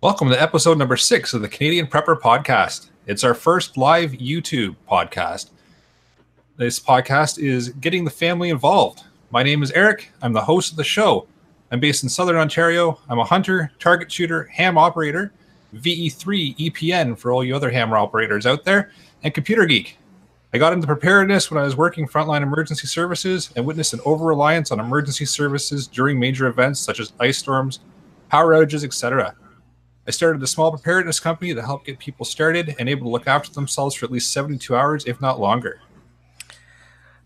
Welcome to episode number 6 of the Canadian Prepper Podcast. It's our first live YouTube podcast. This podcast is getting the family involved. My name is Eric. I'm the host of the show. I'm based in Southern Ontario. I'm a hunter, target shooter, ham operator, VE3 EPN for all you other hammer operators out there, and computer geek. I got into preparedness when I was working frontline emergency services and witnessed an over-reliance on emergency services during major events such as ice storms, power outages, etc. I started a small preparedness company to help get people started and able to look after themselves for at least 72 hours, if not longer.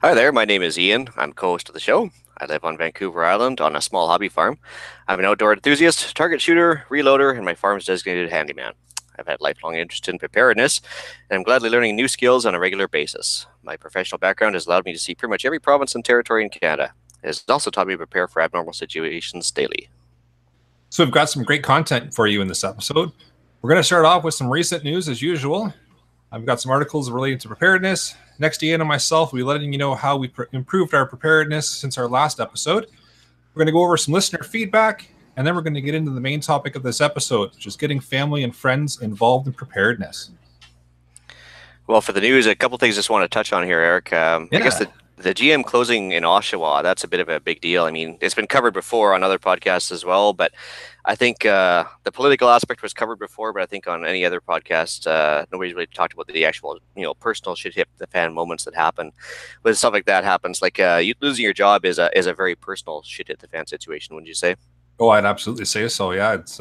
Hi there, my name is Ian. I'm co-host of the show. I live on Vancouver Island on a small hobby farm. I'm an outdoor enthusiast, target shooter, reloader, and my farm's designated handyman. I've had lifelong interest in preparedness, and I'm gladly learning new skills on a regular basis. My professional background has allowed me to see pretty much every province and territory in Canada. It has also taught me to prepare for abnormal situations daily. So we've got some great content for you in this episode. We're going to start off with some recent news as usual. I've got some articles related to preparedness. Next, Ian and myself will be letting you know how we improved our preparedness since our last episode. We're going to go over some listener feedback, and then we're going to get into the main topic of this episode, which is getting family and friends involved in preparedness. Well, for the news, a couple things I just want to touch on here, Eric. I guess the GM closing in Oshawa, that's a bit of a big deal. I mean, it's been covered before on other podcasts as well, but I think the political aspect was covered before, but I think on any other podcast, nobody's really talked about the actual, personal shit hit the fan moments that happen. When stuff like that happens, like you losing your job is a very personal shit hit the fan situation, wouldn't you say? Oh, I'd absolutely say so. Yeah, it's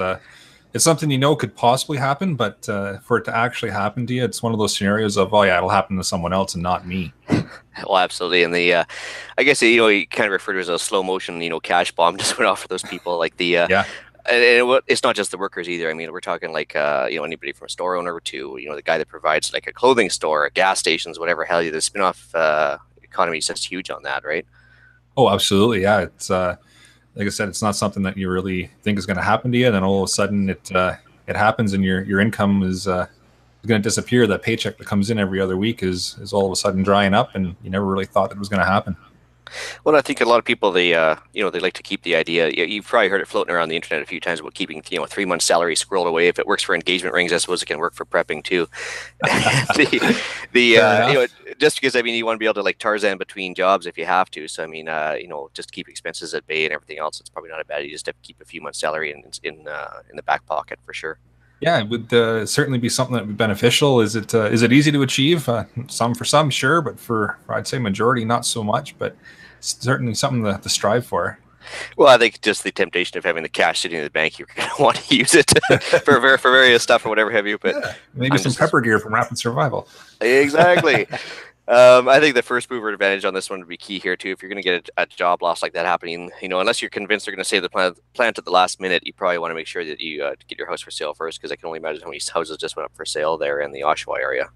something could possibly happen, but for it to actually happen to you, it's one of those scenarios of, it'll happen to someone else and not me. Well, absolutely. And I guess, you kind of refer to it as a slow motion, cash bomb just went off for those people. Like and it's not just the workers either. I mean, we're talking like, anybody from a store owner to, the guy that provides like a clothing store, gas stations, whatever hell, the spin-off economy is just huge on that, right? Oh, absolutely. Yeah. It's, like I said, it's not something that you really think is going to happen to you. And then all of a sudden it happens and your income is going to disappear. That paycheck that comes in every other week is all of a sudden drying up, and you never really thought it was going to happen. Well, I think a lot of people, they like to keep the idea. You've probably heard it floating around the internet a few times about keeping, 3 months salary squirreled away. If it works for engagement rings, I suppose it can work for prepping too. Just because, you want to be able to like Tarzan between jobs if you have to. So, just keep expenses at bay and everything else. It's probably not a bad idea. You just have to keep a few months salary in the back pocket for sure. Yeah, it would certainly be something that would be beneficial. Is it easy to achieve? Some, sure, but for I'd say majority, not so much. But it's certainly something to strive for. Well, I think just the temptation of having the cash sitting in the bank, you're going to want to use it for various stuff or whatever have you. But maybe some pepper gear from Rapid Survival. Exactly. I think the first mover advantage on this one would be key here too. If you're going to get a job loss like that happening, unless you're convinced they're going to save the plant at the last minute, you probably want to make sure that you get your house for sale first, because I can only imagine how many houses just went up for sale there in the Oshawa area.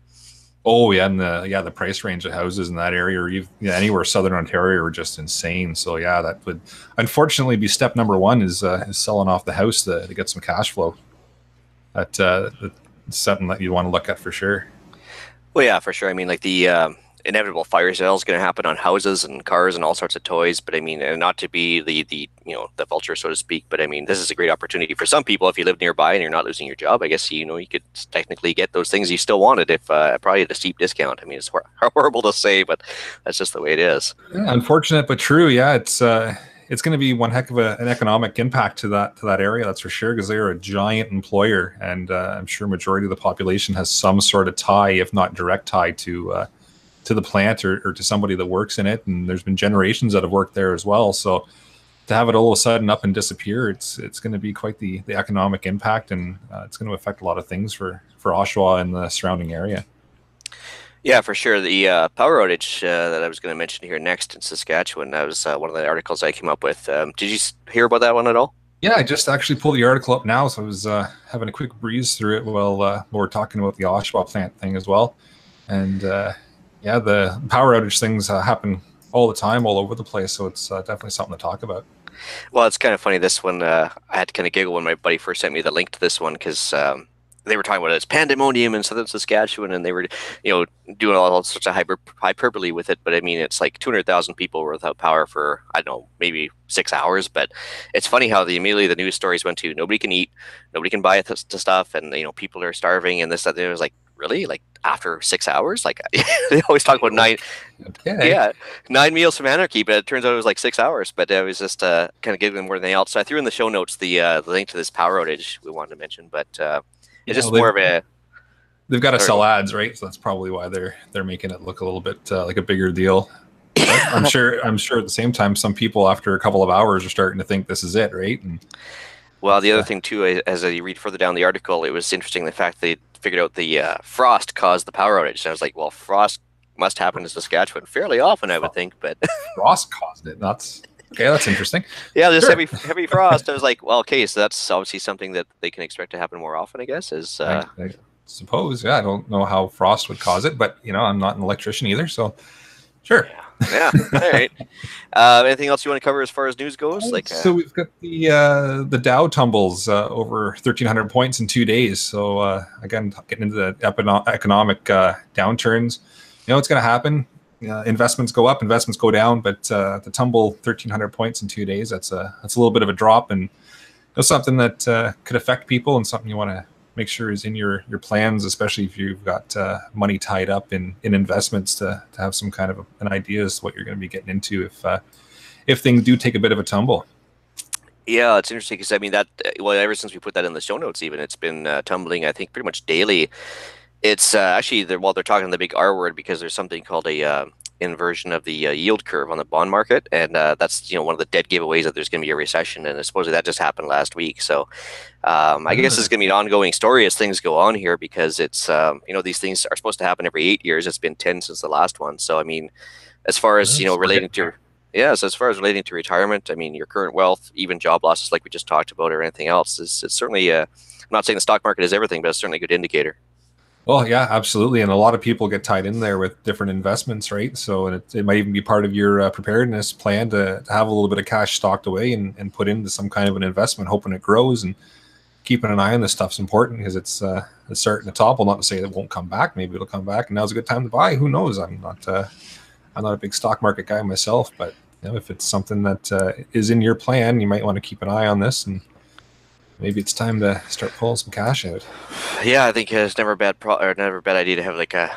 Oh yeah, and the price range of houses in that area, or even anywhere Southern Ontario, are just insane. So yeah, that would unfortunately be step number one is selling off the house to get some cash flow. That's something that you want to look at for sure. Well, yeah, for sure. Like the inevitable fire sale is going to happen on houses and cars and all sorts of toys. But and not to be the vulture, so to speak. But this is a great opportunity for some people. If you live nearby and you're not losing your job, I guess, you could technically get those things you still wanted if probably at a steep discount. It's horrible to say, but that's just the way it is. Yeah, unfortunate, but true. Yeah, it's going to be one heck of an economic impact to that area, that's for sure, because they are a giant employer, and I'm sure majority of the population has some sort of tie, if not direct tie, to the plant or to somebody that works in it. And there's been generations that have worked there as well. So to have it all of a sudden up and disappear, it's going to be quite the economic impact, and it's going to affect a lot of things for Oshawa and the surrounding area. Yeah, for sure. The power outage that I was going to mention here next in Saskatchewan, that was one of the articles I came up with. Did you hear about that one at all? Yeah, I just actually pulled the article up now, so I was having a quick breeze through it while we're talking about the Oshawa plant thing as well. And the power outage things happen all the time, all over the place, so it's definitely something to talk about. Well, it's kind of funny. This one, I had to kind of giggle when my buddy first sent me the link to this one, because they were talking about it's pandemonium in southern Saskatchewan, and they were, doing all sorts of hyperbole with it. But I mean, it's like 200,000 people were without power for, I don't know, maybe 6 hours. But it's funny how immediately the news stories went to nobody can eat, nobody can buy the stuff, and people are starving and this, that. It was like, really, like after 6 hours, like they always talk about nine. Okay. Yeah, 9 meals from anarchy, but it turns out it was like 6 hours. But it was just kind of giving them more than anything else. So I threw in the show notes the link to this power outage we wanted to mention, but it's just more of a. They've got to sell ads, right? So that's probably why they're making it look a little bit like a bigger deal. But I'm sure at the same time, some people after a couple of hours are starting to think this is it, right? And well, the other thing too, as you read further down the article, it was interesting the fact they figured out the frost caused the power outage. So I was like, well, frost must happen in Saskatchewan fairly often, I would think, but frost caused it. That's okay. That's interesting. Yeah, there's heavy frost. I was like, well, okay, so that's obviously something that they can expect to happen more often, I guess. Is I suppose, yeah. I don't know how frost would cause it, but I'm not an electrician either, so sure. Yeah. All right. Anything else you want to cover as far as news goes? So we've got the Dow tumbles over 1,300 points in 2 days. So again, getting into the economic downturns, it's going to happen. Investments go up, investments go down, but the tumble 1,300 points in 2 days, that's a little bit of a drop, and something that could affect people, and something you want to make sure is in your plans, especially if you've got money tied up in investments, to have some kind of an idea as to what you're going to be getting into if things do take a bit of a tumble. Yeah, it's interesting because I mean ever since we put that in the show notes, even it's been tumbling, I think, pretty much daily. It's actually they're talking the big R word, because there's something called a inversion of the yield curve on the bond market, and that's one of the dead giveaways that there's going to be a recession, and supposedly that just happened last week. So I guess it's going to be an ongoing story as things go on here, because it's these things are supposed to happen every 8 years. It's been 10 since the last one. So I mean, as far as relating to so as far as relating to retirement, I mean, your current wealth, even job losses like we just talked about, or anything else, it's certainly I'm not saying the stock market is everything, but it's certainly a good indicator. Well, yeah, absolutely. And a lot of people get tied in there with different investments, right? So it might even be part of your preparedness plan to have a little bit of cash stocked away and put into some kind of an investment, hoping it grows. And keeping an eye on this stuff's important, because it's starting to topple. Not to say it won't come back. Maybe it'll come back, and now's a good time to buy. Who knows? I'm not a big stock market guy myself, but if it's something that is in your plan, you might want to keep an eye on this, and maybe it's time to start pulling some cash out. Yeah, I think it's never a bad idea to have like at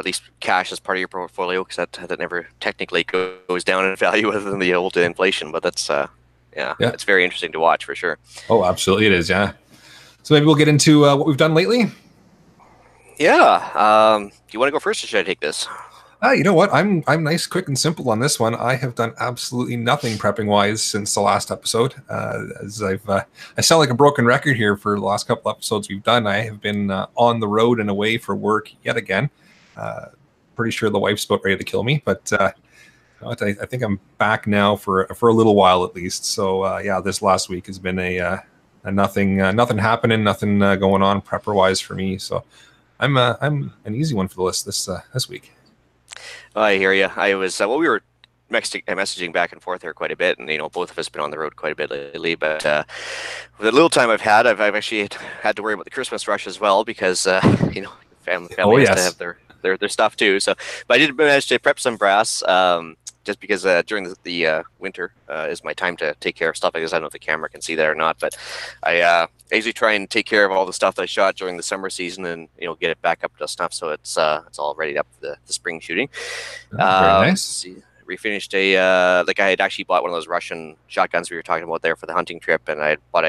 least cash as part of your portfolio, because that never technically goes down in value other than the old inflation. But that's it's very interesting to watch for sure. Oh, absolutely, it is. Yeah. So maybe we'll get into what we've done lately. Yeah. Do you want to go first, or should I take this? You know what? I'm nice, quick, and simple on this one. I have done absolutely nothing prepping wise since the last episode. As I sound like a broken record here for the last couple episodes we've done. I have been on the road and away for work yet again. Pretty sure the wife's about ready to kill me, but I think I'm back now for a little while at least. So this last week has been a nothing happening, nothing going on prepper wise for me. So I'm an easy one for the list this week. I hear you. I was we were messaging back and forth here quite a bit, and both of us been on the road quite a bit lately. But with the little time I've had, I've actually had to worry about the Christmas rush as well, because family has to have their stuff too. So, but I did manage to prep some brass. Just because during the winter is my time to take care of stuff. I guess I don't know if the camera can see that or not, but I usually try and take care of all the stuff that I shot during the summer season, and get it back up to snuff, so it's all ready up for the spring shooting. Very nice. Refinished I had actually bought one of those Russian shotguns we were talking about there for the hunting trip, and I had bought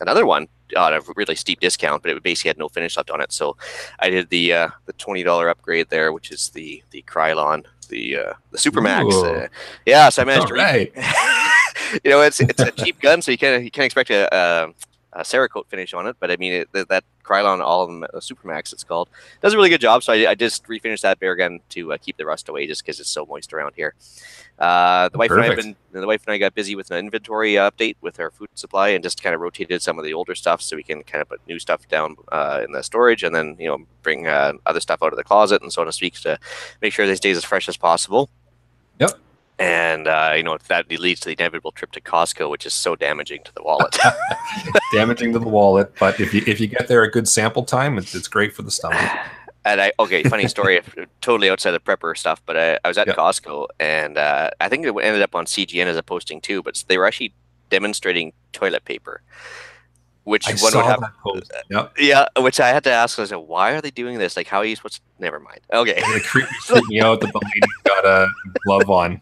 another one at a really steep discount, but it basically had no finish left on it. So I did the $20 upgrade there, which is the Krylon, the Supermax. So I managed to. It's a cheap gun, so you can't expect a Cerakote finish on it, but I mean that Krylon Supermax, it's called, does a really good job. So I just refinished that bear gun to keep the rust away, just because it's so moist around here. The wife and I got busy with an inventory update with our food supply, and just kind of rotated some of the older stuff so we can kind of put new stuff down in the storage, and then bring other stuff out of the closet and so on and so forth, to make sure they stays as fresh as possible. Yep. And that leads to the inevitable trip to Costco, which is so damaging to the wallet. Damaging to the wallet, but if you get there a good sample time, it's great for the stomach. And funny story, totally outside the prepper stuff, but I was at Costco, and I think it ended up on CGN as a posting too, but they were actually demonstrating toilet paper, which I one would have. that post. Yep. Yeah, which I had to ask. I said, "Why are they doing this? Like, how are you supposed to?" Never mind. Okay. It creeped me out that the lady's got a glove on.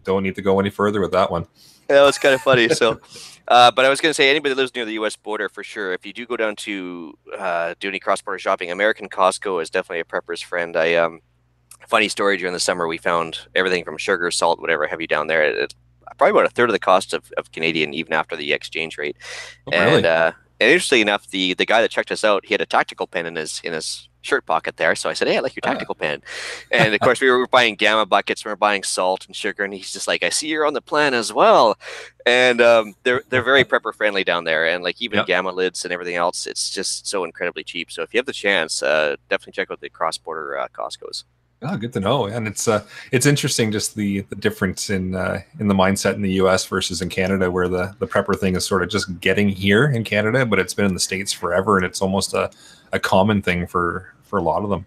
Don't need to go any further with that one. That was kind of funny. So. But I was going to say, anybody that lives near the U.S. border, for sure, if you do go down to do any cross-border shopping, American Costco is definitely a prepper's friend. Funny story, during the summer, we found everything from sugar, salt, whatever have you down there. It's probably about a third of the cost of Canadian, even after the exchange rate. Oh, really? And interestingly enough, the guy that checked us out, he had a tactical pen in his shirt pocket there. So I said, "Hey, I like your tactical pen." And of course, we were buying Gamma buckets, we were buying salt and sugar, and he's just like, "I see you're on the plan as well." And they're very prepper friendly down there, and like even Gamma lids and everything else, it's just so incredibly cheap. So if you have the chance, definitely check out the cross border Costco's. Oh, good to know. And it's interesting, just the difference in the mindset in the U.S. versus in Canada, where the prepper thing is sort of just getting here in Canada, but it's been in the States forever, and it's almost a common thing for a lot of them.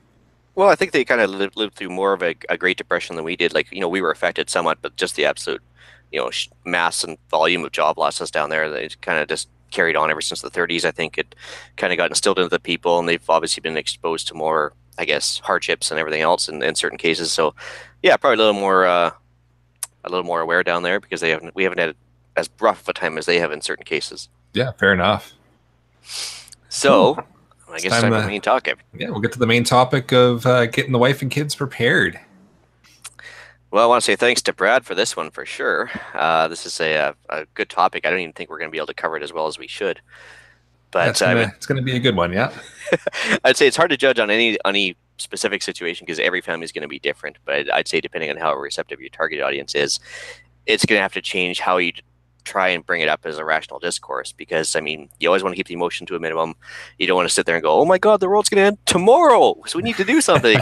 Well, I think they kind of lived through more of a Great Depression than we did. Like, we were affected somewhat, but just the absolute, mass and volume of job losses down there, they kind of just carried on ever since the 30s. I think it kind of got instilled into the people, and they've obviously been exposed to more, I guess, hardships and everything else in certain cases. So, yeah, probably a little more aware down there, because we haven't had as rough of a time as they have in certain cases. Yeah, fair enough. So, I guess time for the main topic. Yeah, we'll get to the main topic of getting the wife and kids prepared. Well, I want to say thanks to Brad for this one, for sure. This is a good topic. I don't even think we're going to be able to cover it as well as we should. But it's going to be a good one, yeah. I'd say it's hard to judge on any specific situation, because every family is going to be different. But I'd say, depending on how receptive your target audience is, it's going to have to change how you try and bring it up as a rational discourse, because you always want to keep the emotion to a minimum. You don't want to sit there and go, "Oh my God, the world's going to end tomorrow, so we need to do something."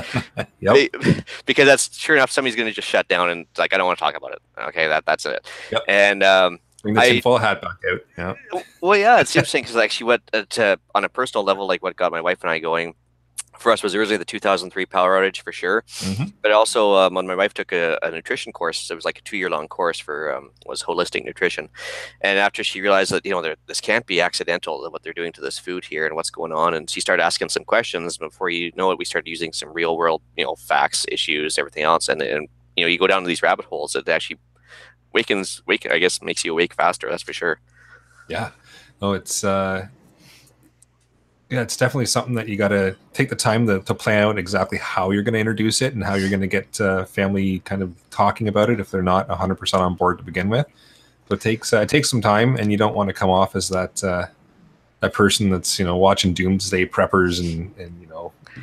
Because that's sure enough, somebody's going to just shut down and like, "I don't want to talk about it." Okay, that's it. Yep. And bring the tinfoil hat back out. Yeah. Well, yeah, it's interesting, because actually, what on a personal level, like what got my wife and I going for us was originally the 2003 power outage, for sure. Mm-hmm. But also, when my wife took a nutrition course, it was like a 2-year-long course for was holistic nutrition. And after she realized that this can't be accidental, what they're doing to this food here and what's going on, and she started asking some questions. Before you know it, we started using some real world facts, issues, everything else, and you go down to these rabbit holes that actually I guess makes you awake faster. That's for sure. Yeah. No, it's it's definitely something that you got to take the time to plan out exactly how you're going to introduce it and how you're going to get family kind of talking about it if they're not 100% on board to begin with. But it takes some time, and you don't want to come off as that person that's watching doomsday preppers and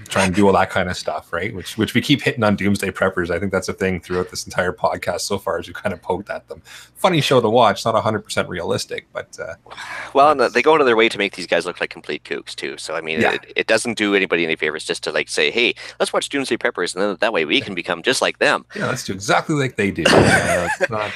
trying to do all that kind of stuff, right? Which we keep hitting on doomsday preppers. I think that's a thing throughout this entire podcast so far, as we kind of poked at them. Funny show to watch, not 100% realistic, but and they go out of their way to make these guys look like complete kooks too. So it doesn't do anybody any favors just to like say, "Hey, let's watch doomsday preppers," and then that way we can become just like them. Yeah, let's do exactly like they do. It's not.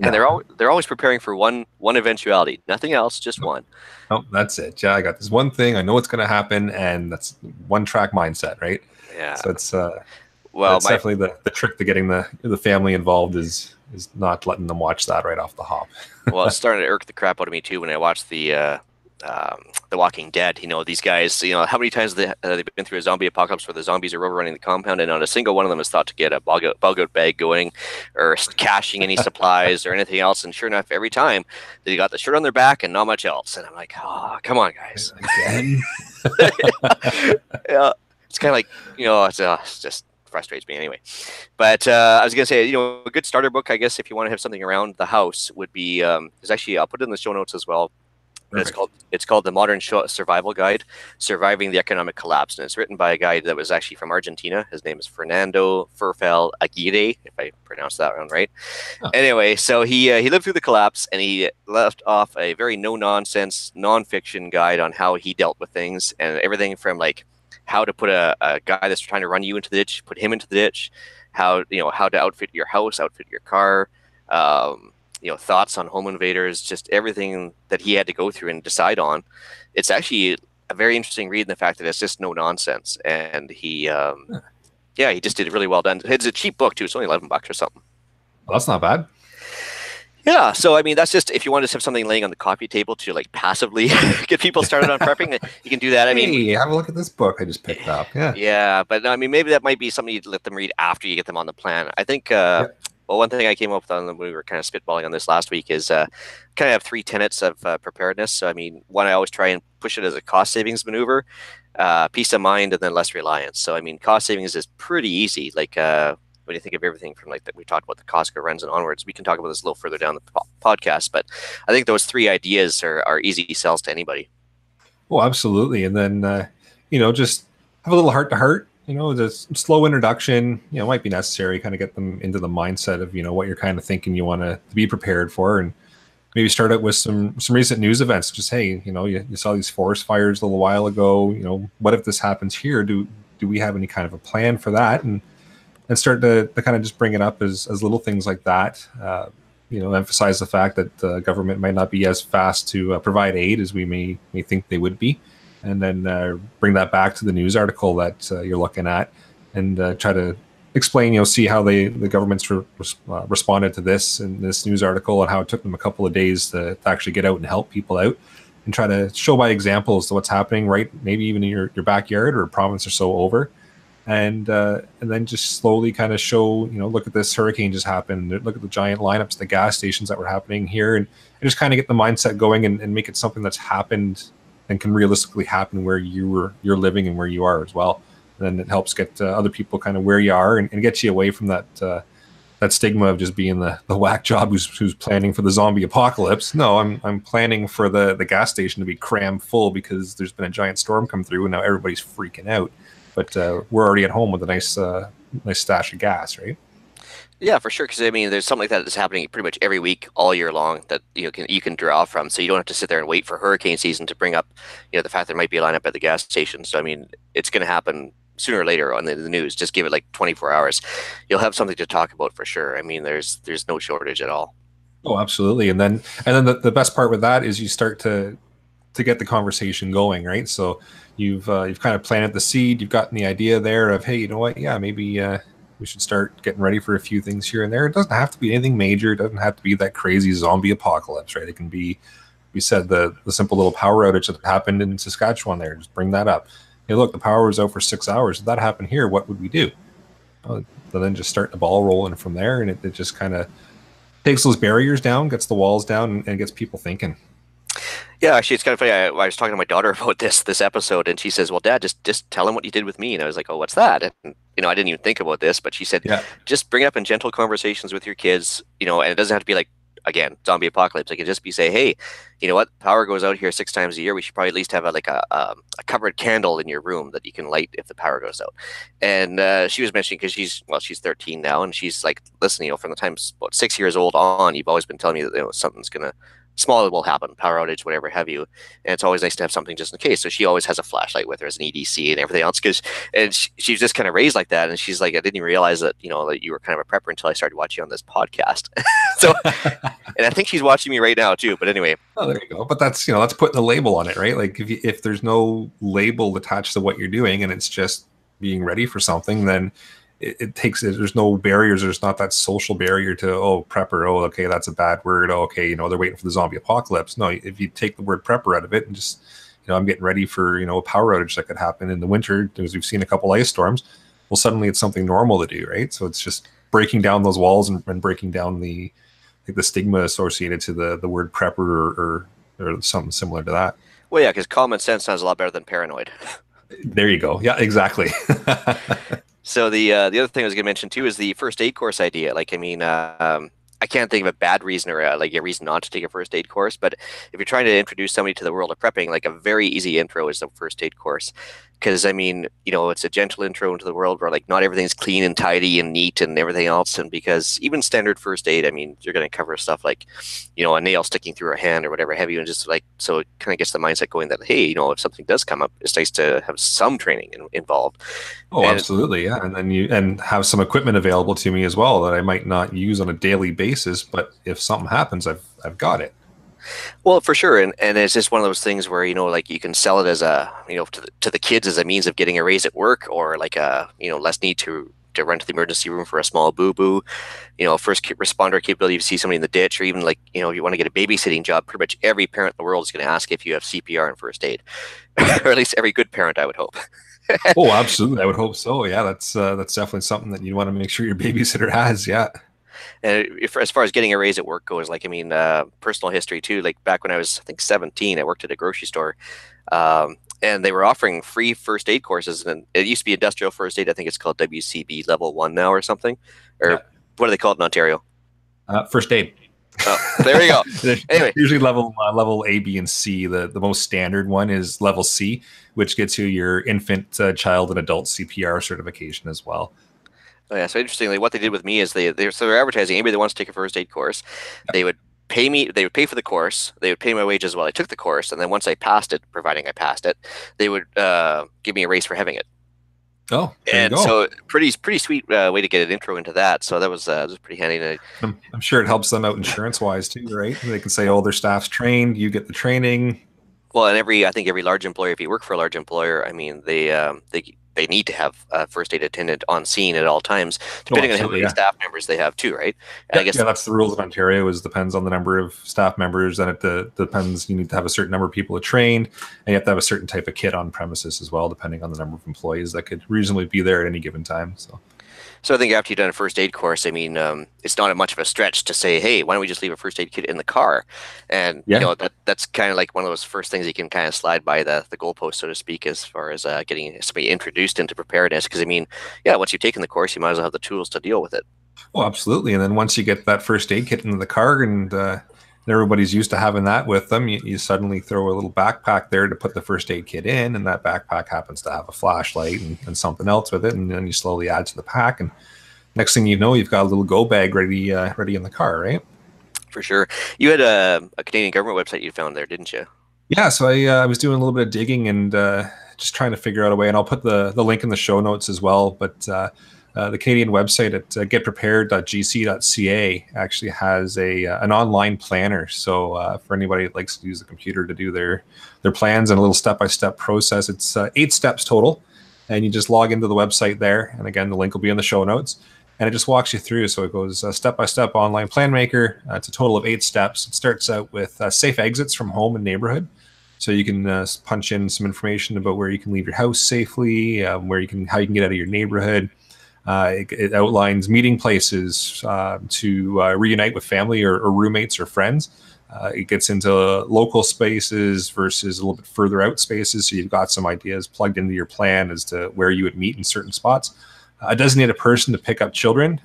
And they're always preparing for one eventuality, nothing else, just one. Oh, that's it. Yeah, I got this one thing. I know it's going to happen, and that's one track mindset, right? Yeah. So it's that's definitely the trick to getting the family involved is not letting them watch that right off the hop. Well, it's starting to irk the crap out of me too when I watch the Walking Dead. These guys, how many times they've been through a zombie apocalypse where the zombies are overrunning the compound, and not a single one of them is thought to get a bug out bag going or caching any supplies or anything else. And sure enough, every time they got the shirt on their back and not much else. And I'm like, "Oh, come on, guys." Again? Yeah, it's kind of like, it just frustrates me anyway. But I was going to say, a good starter book, I guess, if you want to have something around the house, would be, there's actually, I'll put it in the show notes as well. It's called The Modern Survival Guide, Surviving the Economic Collapse. And it's written by a guy that was actually from Argentina. His name is Fernando Furfel Aguirre, if I pronounced that one right. Oh. Anyway, so he lived through the collapse, and he left off a very no-nonsense, non-fiction guide on how he dealt with things, and everything from like how to put a guy that's trying to run you into the ditch, put him into the ditch, how to outfit your house, outfit your car, thoughts on home invaders, just everything that he had to go through and decide on. It's actually a very interesting read in the fact that it's just no nonsense, and he just did it really well done. It's a cheap book too; it's only $11 or something. Well, that's not bad. Yeah, so I mean, that's just if you want to have something laying on the coffee table to like passively get people started on prepping, you can do that. I mean, have a look at this book I just picked up. Yeah, but I mean, maybe that might be something you'd let them read after you get them on the plan. I think. Well, one thing I came up with when we were kind of spitballing on this last week is kind of have 3 tenets of preparedness. So, I mean, one, I always try and push it as a cost savings maneuver, peace of mind, and then less reliance. So, I mean, cost savings is pretty easy. Like when you think of everything from like that, we talked about the Costco runs and onwards. We can talk about this a little further down the podcast, but I think those 3 ideas are easy sells to anybody. Oh, absolutely. And then, just have a little heart to heart. The slow introduction, might be necessary, kind of get them into the mindset of, what you're kind of thinking you want to be prepared for, and maybe start out with some recent news events. Just, hey, you saw these forest fires a little while ago. What if this happens here? Do we have any kind of a plan for that? And start to kind of just bring it up as little things like that. Emphasize the fact that the government might not be as fast to provide aid as we may think they would be. And then bring that back to the news article that you're looking at, and try to explain, see how the government's responded to this in this news article, and how it took them a couple of days to actually get out and help people out, and try to show by examples what's happening right, maybe even in your backyard or a province or so over, and then just slowly kind of show, look at this hurricane just happened, look at the giant lineups at the gas stations that were happening here, and just kind of get the mindset going, and make it something that's happened and can realistically happen where you're living and where you are as well. Then it helps get other people kind of where you are, and get you away from that stigma of just being the whack job who's planning for the zombie apocalypse. No, I'm planning for the gas station to be crammed full because there's been a giant storm come through and now everybody's freaking out. But we're already at home with a nice stash of gas, right? Yeah, for sure. Because I mean, there's something like that that's happening pretty much every week, all year long, that you can draw from. So you don't have to sit there and wait for hurricane season to bring up, the fact there might be a lineup at the gas station. So I mean, it's going to happen sooner or later on the news. Just give it like 24 hours, you'll have something to talk about for sure. I mean, there's no shortage at all. Oh, absolutely. And then the best part with that is you start to get the conversation going, right? So you've kind of planted the seed. You've gotten the idea there of, hey, you know what? Yeah, maybe. We should start getting ready for a few things here and there. It doesn't have to be anything major. It doesn't have to be that crazy zombie apocalypse, right? It can be, we said, the simple little power outage that happened in Saskatchewan there. Just bring that up. Hey, look, the power was out for 6 hours. If that happened here, what would we do? Well, then just start the ball rolling from there, and it just kind of takes those barriers down, gets the walls down, and gets people thinking. Yeah, actually, it's kind of funny. I was talking to my daughter about this episode, and she says, "Well, Dad, just tell him what you did with me." And I was like, "Oh, what's that?" And I didn't even think about this, but she said, "Just bring it up in gentle conversations with your kids, and it doesn't have to be like, again, zombie apocalypse. It can just be say, hey, you know what? Power goes out here 6 times a year. We should probably at least have a covered candle in your room that you can light if the power goes out." And she was mentioning, because she's 13 now, and she's like, "Listen, from the time about 6 years old on, you've always been telling me that something's gonna." Small will happen, power outage, whatever have you, and it's always nice to have something just in case. So she always has a flashlight with her as an EDC and everything else, and she's just kind of raised like that. And she's like, "I didn't even realize that that you were kind of a prepper until I started watching you on this podcast." So, and I think she's watching me right now too. But anyway, oh, there you go. But that's that's putting a label on it, right? Like if there's no label attached to what you're doing, and it's just being ready for something, then it takes it. There's no barriers. There's not that social barrier to, oh, prepper. Oh, okay, that's a bad word. Oh, okay, they're waiting for the zombie apocalypse. No, if you take the word prepper out of it and just, I'm getting ready for, a power outage that could happen in the winter, because we've seen a couple ice storms. Well, suddenly it's something normal to do, right? So it's just breaking down those walls and breaking down the stigma associated to the word prepper or something similar to that. Well, yeah, because common sense sounds a lot better than paranoid. There you go. Yeah, exactly. So the other thing I was going to mention too is the first aid course idea. Like, I mean, I can't think of a bad reason or a reason not to take a first aid course. But if you're trying to introduce somebody to the world of prepping, like a very easy intro is the first aid course. because I mean, it's a gentle intro into the world where like not everything's clean and tidy and neat and everything else. And because even standard first aid, I mean, you're going to cover stuff like, a nail sticking through a hand or whatever have you, and just like, so it kind of gets the mindset going that, hey, if something does come up, it's nice to have some training involved. Oh, absolutely, yeah. And then and have some equipment available to me as well that I might not use on a daily basis, but if something happens, I've got it. Well, for sure, and it's just one of those things where like you can sell it as a to the kids as a means of getting a raise at work, or like a less need to run to the emergency room for a small boo boo, first responder capability. If you see somebody in the ditch, or even like if you want to get a babysitting job, pretty much every parent in the world is going to ask if you have CPR and first aid, or at least every good parent, I would hope. Oh, absolutely, I would hope so. Yeah, that's definitely something that you want to make sure your babysitter has. Yeah. And as far as getting a raise at work goes, like, I mean, personal history too, like back when I was, I think 17, I worked at a grocery store, and they were offering free first aid courses. And it used to be industrial first aid. I think it's called WCB level 1 now or something, or what do they call it in Ontario? First aid. Oh, there we go. Anyway, usually level A, B, and C. The most standard one is level C, which gets you your infant, child, and adult CPR certification as well. Oh, yeah. So interestingly, what they did with me is they're advertising anybody that wants to take a first aid course, they would pay me. They would pay for the course. They would pay my wages while I took the course, and then once I passed it, providing I passed it, they would give me a raise for having it. Oh, and so pretty sweet way to get an intro into that. So that was pretty handy. I'm sure it helps them out insurance wise too, right? They can say, "Oh, their staff's trained. You get the training." Well, and I think every large employer, if you work for a large employer, I mean, they need to have a first aid attendant on scene at all times, depending on how many staff members they have too, right? And I guess that's the rules of Ontario. Is depends on the number of staff members, and it depends. You need to have a certain number of people trained, and you have to have a certain type of kit on premises as well, depending on the number of employees that could reasonably be there at any given time. So I think after you've done a first aid course, I mean, it's not much of a stretch to say, hey, why don't we just leave a first aid kit in the car? And that's kind of like one of those first things you can kind of slide by the goalpost, so to speak, as far as getting somebody introduced into preparedness. Because I mean, once you've taken the course, you might as well have the tools to deal with it. Oh, absolutely. And then once you get that first aid kit into the car and everybody's used to having that with them, you suddenly throw a little backpack there to put the first aid kit in, and that backpack happens to have a flashlight and something else with it, and then you slowly add to the pack, and next thing you know, you've got a little go bag ready in the car, right? For sure. You had a Canadian government website you found there, didn't you? Yeah, so I was doing a little bit of digging and just trying to figure out a way, and I'll put the link in the show notes as well, but the Canadian website at getprepared.gc.ca actually has an online planner. So for anybody that likes to use the computer to do their plans and a little step-by-step process, it's 8 steps total. And you just log into the website there. And again, the link will be in the show notes. And it just walks you through. So it goes step-by-step online plan maker. It's a total of 8 steps. It starts out with safe exits from home and neighborhood. So you can punch in some information about where you can leave your house safely, how you can get out of your neighborhood. It outlines meeting places to reunite with family or roommates or friends. It gets into local spaces versus a little bit further out spaces. So you've got some ideas plugged into your plan as to where you would meet in certain spots. It doesn't need a person to pick up children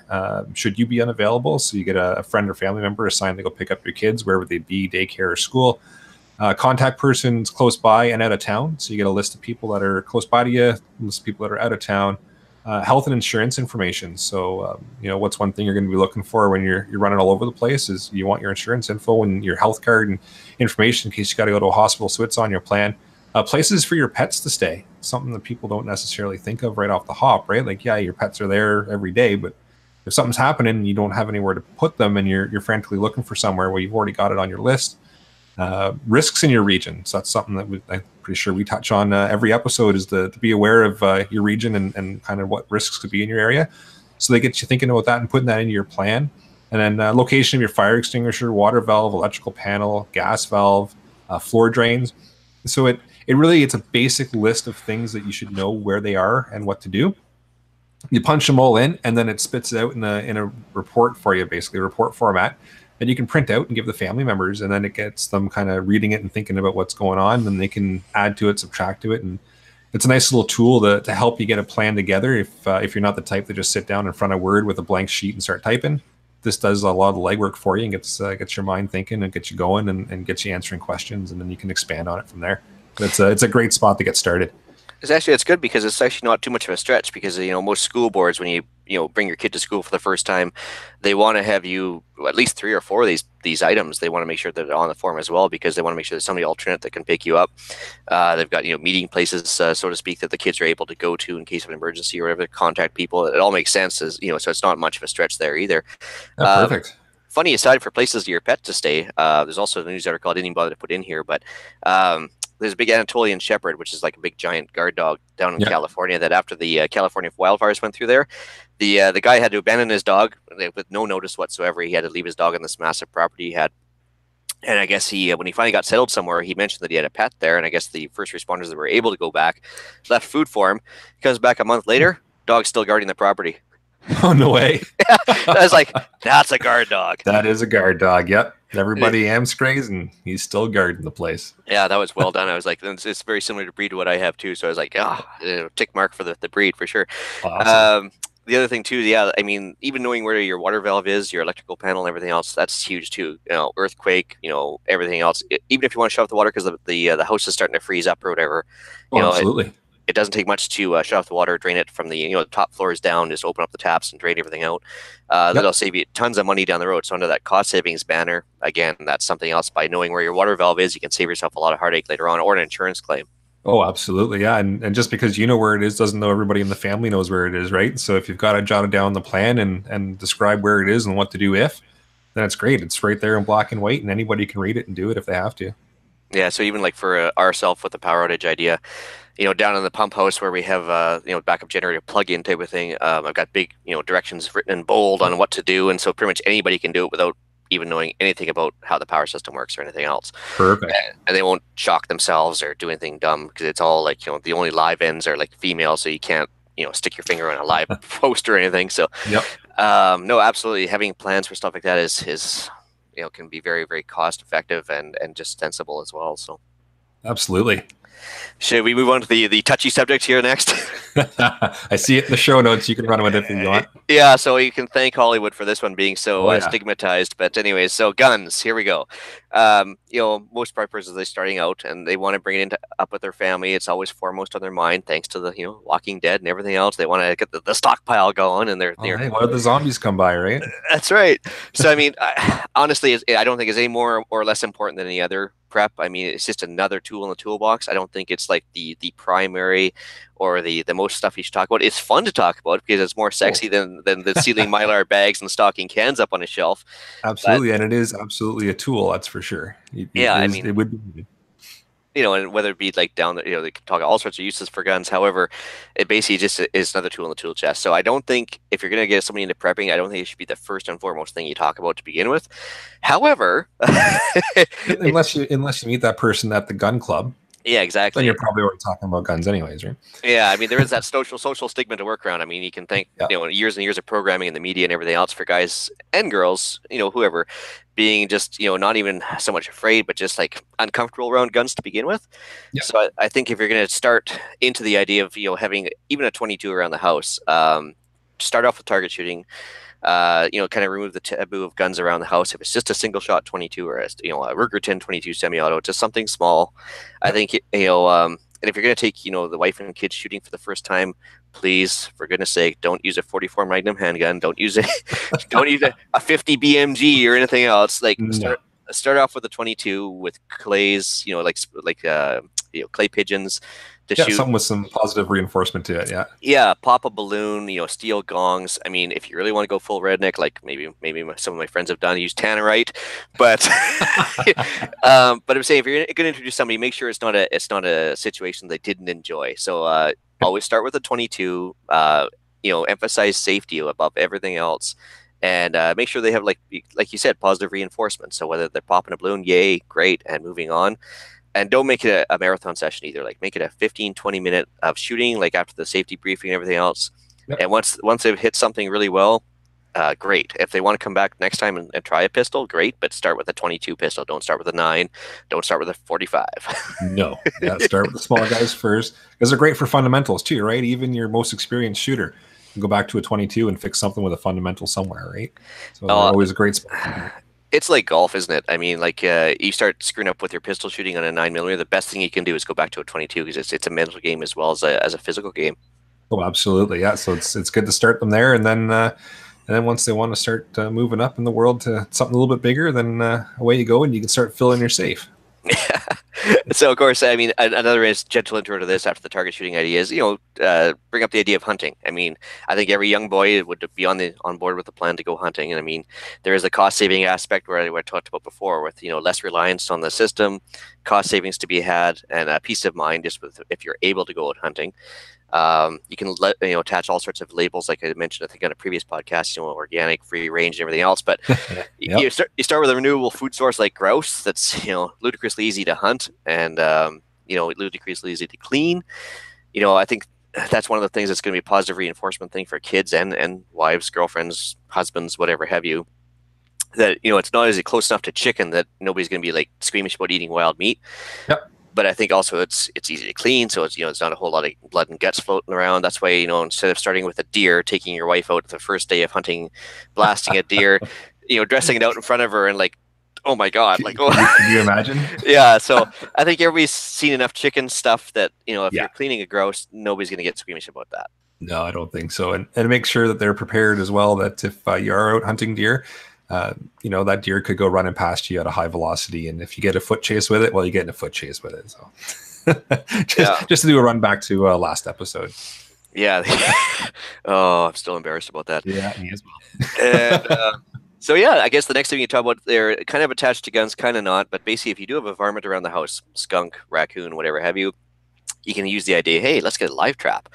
should you be unavailable. So you get a friend or family member assigned to go pick up your kids, wherever they be, daycare or school. Contact persons close by and out of town. So you get a list of people that are close by to you, a list of people that are out of town. Health and insurance information. So, what's one thing you're going to be looking for when you're running all over the place is you want your insurance info and your health card and information in case you got to go to a hospital. So it's on your plan. Places for your pets to stay. Something that people don't necessarily think of right off the hop, right? Like, your pets are there every day, but if something's happening and you don't have anywhere to put them and you're frantically looking for somewhere, well, you've already got it on your list. Risks in your region. So that's something that I'm pretty sure we touch on every episode, is to be aware of your region and kind of what risks could be in your area. So they get you thinking about that and putting that into your plan. And then location of your fire extinguisher, water valve, electrical panel, gas valve, floor drains. So it's a basic list of things that you should know where they are and what to do. You punch them all in, and then it spits out in a report for you, basically a report format. And you can print out and give the family members, and then it gets them kind of reading it and thinking about what's going on, and they can add to it, subtract to it, and it's a nice little tool to help you get a plan together if you're not the type to just sit down in front of Word with a blank sheet and start typing. This does a lot of the legwork for you and gets your mind thinking and gets you going and gets you answering questions, and then you can expand on it from there. But it's a great spot to get started. It's good because it's actually not too much of a stretch because most school boards when you bring your kid to school for the first time, they want to have you at least 3 or 4 of these items. They want to make sure that they're on the form as well because they want to make sure there's somebody alternate that can pick you up. They've got meeting places, so to speak, that the kids are able to go to in case of an emergency or whatever. Contact people. It all makes sense, so it's not much of a stretch there either. Perfect. Funny aside, for places for your pet to stay, there's also a news article I didn't even bother to put in here, but there's a big Anatolian Shepherd, which is like a big giant guard dog down in California, that after the California wildfires went through there, the guy had to abandon his dog with no notice whatsoever. He had to leave his dog on this massive property he had. And I guess when he finally got settled somewhere, he mentioned that he had a pet there. And I guess the first responders that were able to go back left food for him. He comes back a month later, dog's still guarding the property. Oh, no way. I was like, that's a guard dog. That is a guard dog. Yep. Everybody amscrays and he's still guarding the place. Yeah, that was well done. I was like, it's very similar to breed to what I have too. So I was like, tick mark for the breed for sure. Awesome. The other thing too, I mean, even knowing where your water valve is, your electrical panel, and everything else, that's huge too. Earthquake, everything else. Even if you want to shut off the water because the house is starting to freeze up or whatever, absolutely. It doesn't take much to shut off the water, drain it from the top floors down, just open up the taps and drain everything out. That'll save you tons of money down the road. So under that cost savings banner, again, that's something else. By knowing where your water valve is, you can save yourself a lot of heartache later on, or an insurance claim. Oh, absolutely. Yeah. And just because you know where it is doesn't know everybody in the family knows where it is, right? So if you've got to jot it down the plan and describe where it is and what to do then it's great. It's right there in black and white and anybody can read it and do it if they have to. Yeah. So even like for ourselves with the power outage idea, down in the pump house where we have backup generator plug-in type of thing, I've got big directions written in bold on what to do, and so pretty much anybody can do it without even knowing anything about how the power system works or anything else. Perfect. And they won't shock themselves or do anything dumb because it's all like the only live ends are like female, so you can't stick your finger on a live post or anything. So no, absolutely, having plans for stuff like that is can be very, very cost effective and just sensible as well. So absolutely. Should we move on to the touchy subject here next? I see it in the show notes. You can run with it if you want. Yeah, so you can thank Hollywood for this one being so stigmatized. But anyways, so guns, here we go. Most preppers, as they're starting out and they want to bring it up with their family, it's always foremost on their mind, thanks to the Walking Dead and everything else. They want to get the stockpile going, and they're hey, what if the zombies come by, right? That's right. So I mean, honestly, I don't think it's any more or less important than any other prep. I mean, it's just another tool in the toolbox. I don't think it's like the primary or the most stuff you should talk about. It's fun to talk about because it's more sexy than the sealing Mylar bags and stocking cans up on a shelf. Absolutely, and it is absolutely a tool. That's for sure. It would be. And whether it be like down the, they can talk all sorts of uses for guns. However, it basically just is another tool in the tool chest. So I don't think if you're going to get somebody into prepping, I don't think it should be the first and foremost thing you talk about to begin with. However, unless you meet that person at the gun club. Yeah, exactly. Then you're probably already talking about guns anyways, right? Yeah, I mean, there is that social stigma to work around. I mean, you can thank years and years of programming in the media and everything else for guys and girls, whoever, being just not even so much afraid, but just like uncomfortable around guns to begin with. Yeah. So I think if you're going to start into the idea of having even a 22 around the house, start off with target shooting. Kind of remove the taboo of guns around the house. If it's just a single shot 22 or a Ruger 10/22 semi-auto, just something small. I think and if you're going to take the wife and kids shooting for the first time, please, for goodness sake, don't use a 44 Magnum handgun. Don't use a 50 BMG or anything else. Like start off with a 22 with clays, clay pigeons. Shoot. Something with some positive reinforcement to it, Yeah, pop a balloon, steel gongs. I mean, if you really want to go full redneck, like maybe some of my friends have done, use tannerite. But but I'm saying if you're going to introduce somebody, make sure it's not a situation they didn't enjoy. So always start with a 22. Emphasize safety above everything else, and make sure they have like you said, positive reinforcement. So whether they're popping a balloon, yay, great, and moving on. And don't make it a marathon session either. Like make it a 15-20 minute of shooting, like after the safety briefing and everything else. Yep. And once they've hit something really well, great. If they want to come back next time and try a pistol, great. But start with a 22 pistol. Don't start with a 9. Don't start with a 45. No. Start with the small guys first. Because they're great for fundamentals too, right? Even your most experienced shooter can go back to a 22 and fix something with a fundamental somewhere, right? So they're always a great spot. It's like golf, isn't it? I mean, like you start screwing up with your pistol shooting on a 9mm. The best thing you can do is go back to a 22 because it's a mental game as well as a physical game. Oh, absolutely, yeah. So it's good to start them there, and then once they want to start moving up in the world to something a little bit bigger, then away you go, and you can start filling your safe. Yeah. So of course, I mean, another is gentle intro to this after the target shooting idea is, bring up the idea of hunting. I mean, I think every young boy would be on board with the plan to go hunting. And I mean, there is a cost saving aspect where I talked about before with, less reliance on the system, cost savings to be had, and a peace of mind just with if you're able to go out hunting. You can attach all sorts of labels, like I mentioned, I think on a previous podcast, organic, free range, and everything else. But Yep. you start with a renewable food source like grouse that's ludicrously easy to hunt and ludicrously easy to clean. I think that's one of the things that's going to be a positive reinforcement thing for kids and wives, girlfriends, husbands, whatever have you. That it's not as close enough to chicken that nobody's going to be like squeamish about eating wild meat. Yep. But I think also it's easy to clean, so it's not a whole lot of blood and guts floating around. That's why instead of starting with a deer, taking your wife out the first day of hunting, blasting a deer, dressing it out in front of her and like, oh my god, like, oh, can you imagine? Yeah. So I think everybody's seen enough chicken stuff that if Yeah. you're cleaning a grouse, nobody's going to get squeamish about that. No, I don't think so. And make sure that they're prepared as well, that if you are out hunting deer, that deer could go running past you at a high velocity. And if you get a foot chase with it, well, you get in a foot chase with it. So just to do a run back to last episode. Yeah. Oh, I'm still embarrassed about that. Yeah, me as well. And so, yeah, I guess the next thing you talk about, they're kind of attached to guns, kind of not. But basically, if you do have a varmint around the house, skunk, raccoon, whatever have you, you can use the idea, hey, let's get a live trap.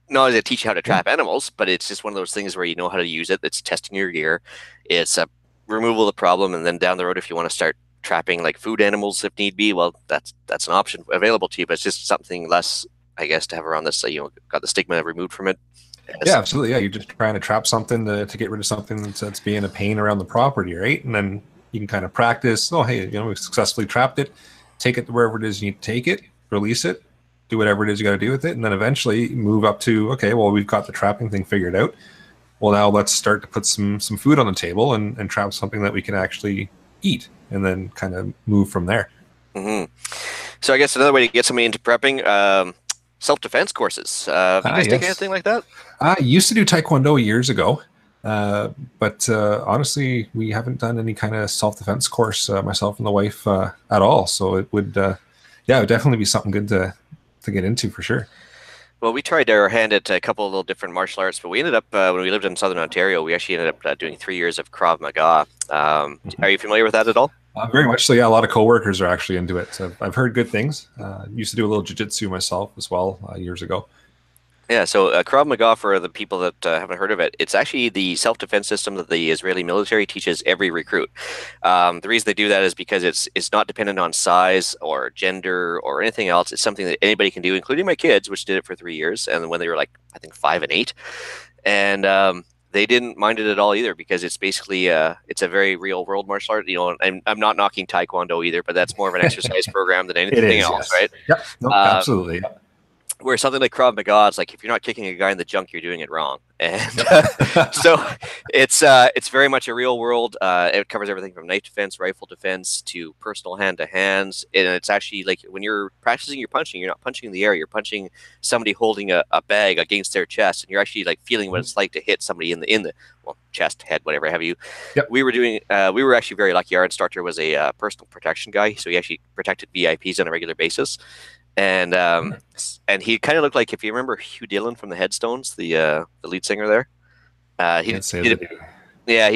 Not only does it teach you how to trap animals, but it's just one of those things where you know how to use it. It's testing your gear. It's a removal of the problem. And then down the road, if you want to start trapping like food animals if need be, well, that's an option available to you. But it's just something less, I guess, to have around this. Got the stigma removed from it. Yeah, absolutely. Yeah, you're just trying to trap something to get rid of something that's being a pain around the property, right? And then you can kind of practice. Oh, hey, we successfully trapped it. Take it wherever it is you need to take it. Release it. Do whatever it is you got to do with it, and then eventually move up to, okay, well, we've got the trapping thing figured out. Well, now let's start to put some food on the table and trap something that we can actually eat, and then kind of move from there. Mm-hmm. So I guess another way to get somebody into prepping, self-defense courses. Have you guys taken anything like that? I used to do Taekwondo years ago, but honestly, we haven't done any kind of self-defense course, myself and the wife, at all. So it would, it would definitely be something good to get into for sure. Well, we tried our hand at a couple of little different martial arts, but we ended up, when we lived in Southern Ontario, we actually ended up doing 3 years of Krav Maga. Are you familiar with that at all? Very much so, yeah. A lot of coworkers are actually into it. So I've heard good things. Used to do a little jiu-jitsu myself as well years ago. Yeah, so Krav Maga, for the people that haven't heard of it, it's actually the self-defense system that the Israeli military teaches every recruit. The reason they do that is because it's not dependent on size or gender or anything else. It's something that anybody can do, including my kids, which did it for 3 years, and when they were like, I think 5 and 8. And they didn't mind it at all either, because it's basically it's a very real world martial art. I'm not knocking Taekwondo either, but that's more of an exercise program than anything else, yes. Right? Yep, no, absolutely. Where something like Krav Maga, it's like if you're not kicking a guy in the junk, you're doing it wrong. And so it's very much a real world. It covers everything from knife defense, rifle defense, to personal hand to hands. And it's actually like when you're practicing your punching, you're not punching in the air. You're punching somebody holding a bag against their chest, and you're actually like feeling what it's like to hit somebody in the chest, head, whatever have you. Yep. We were actually very lucky. Our instructor was a personal protection guy, so he actually protected VIPs on a regular basis. And he kind of looked like, if you remember Hugh Dillon from the Headstones, the lead singer there. He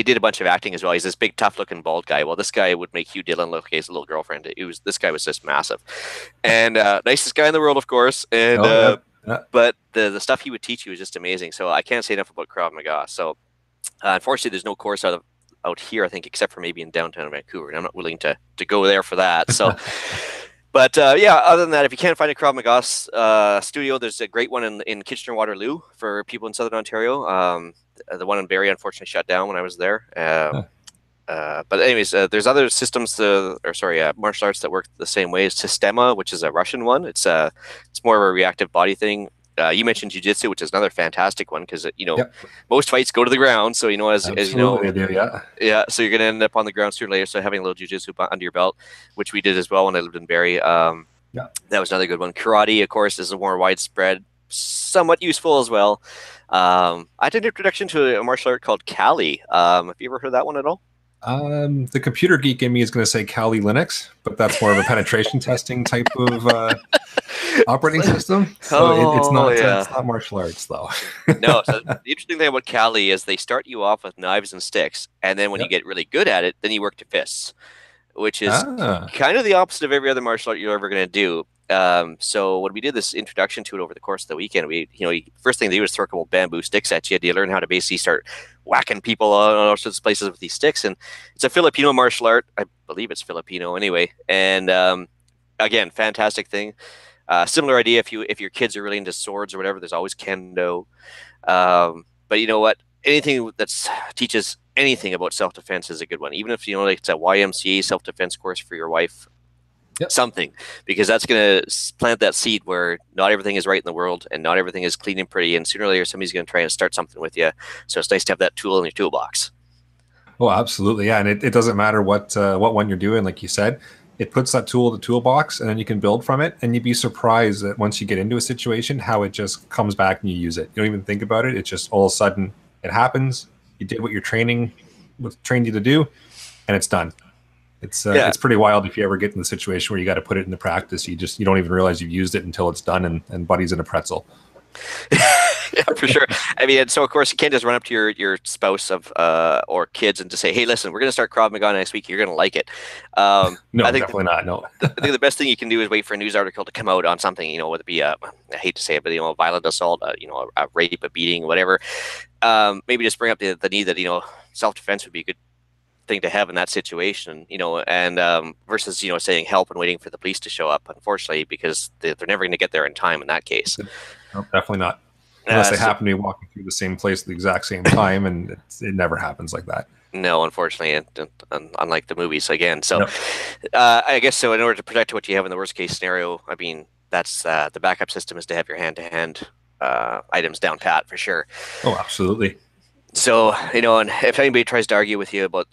did a bunch of acting as well. He's this big, tough-looking, bald guy. Well, this guy would make Hugh Dillon look like his little girlfriend. This guy was just massive, and nicest guy in the world, of course. And but the stuff he would teach you was just amazing. So I can't say enough about Krav Maga. So unfortunately, there's no course out here, I think, except for maybe in downtown Vancouver, and I'm not willing to go there for that. So. But other than that, if you can't find a Krav Maga studio, there's a great one in Kitchener-Waterloo for people in Southern Ontario. The one in Barrie, unfortunately, shut down when I was there. But anyways, there's other systems, martial arts that work the same way as Sistema, which is a Russian one. It's more of a reactive body thing. You mentioned jiu-jitsu, which is another fantastic one because Yep. most fights go to the ground. So as you know, Absolutely, they do. Yeah. yeah. So you're going to end up on the ground sooner or later. So having a little jiu-jitsu under your belt, which we did as well when I lived in Barrie, Yeah. that was another good one. Karate, of course, is more widespread, somewhat useful as well. I did an introduction to a martial art called Kali. Have you ever heard of that one at all? The computer geek in me is going to say Kali Linux, but that's more of a penetration testing type of operating system. So it's Oh, yeah. it's not martial arts though. No, so the interesting thing about Kali is they start you off with knives and sticks, and then when you Yep. get really good at it, then you work to fists, which is Ah, kind of the opposite of every other martial art you're ever going to do. So when we did this introduction to it over the course of the weekend, first thing they do is throw a couple bamboo sticks at you. You learn how to basically start whacking people on all sorts of places with these sticks, and it's a Filipino martial art. I believe it's Filipino anyway, and again, fantastic thing. Similar idea if your kids are really into swords or whatever, there's always kendo. But you know what? Anything that teaches anything about self-defense is a good one. Even if like it's a YMCA self-defense course for your wife, yep. something, because that's going to plant that seed where not everything is right in the world and not everything is clean and pretty. And sooner or later, somebody's going to try and start something with you. So it's nice to have that tool in your toolbox. Oh, absolutely. Yeah. And it doesn't matter what one you're doing, like you said, it puts that tool in the toolbox and then you can build from it. And you'd be surprised that once you get into a situation, how it just comes back and you use it. You don't even think about it. It's just all of a sudden it happens. You did what your training trained you to do, and it's done. It's pretty wild if you ever get in the situation where you got to put it into practice. You don't even realize you've used it until it's done and buddy's in a pretzel. Yeah, for sure. I mean, and so of course you can't just run up to your spouse or kids and just say, "Hey, listen, we're going to start Krav Maga next week. You're going to like it." No, I think definitely not. No. I think the best thing you can do is wait for a news article to come out on something, whether it be I hate to say it, but a violent assault, a rape, a beating, whatever. Maybe just bring up the need that self-defense would be a good thing to have in that situation, and versus saying help and waiting for the police to show up, unfortunately, because they're never going to get there in time in that case. No, definitely not. Unless they happen to be walking through the same place at the exact same time, and it never happens like that. No, unfortunately, unlike the movies again. So, No. I guess so. In order to protect what you have in the worst case scenario, I mean, that's the backup system is to have your hand-to-hand items down pat for sure. Oh, absolutely. So, and if anybody tries to argue with you about,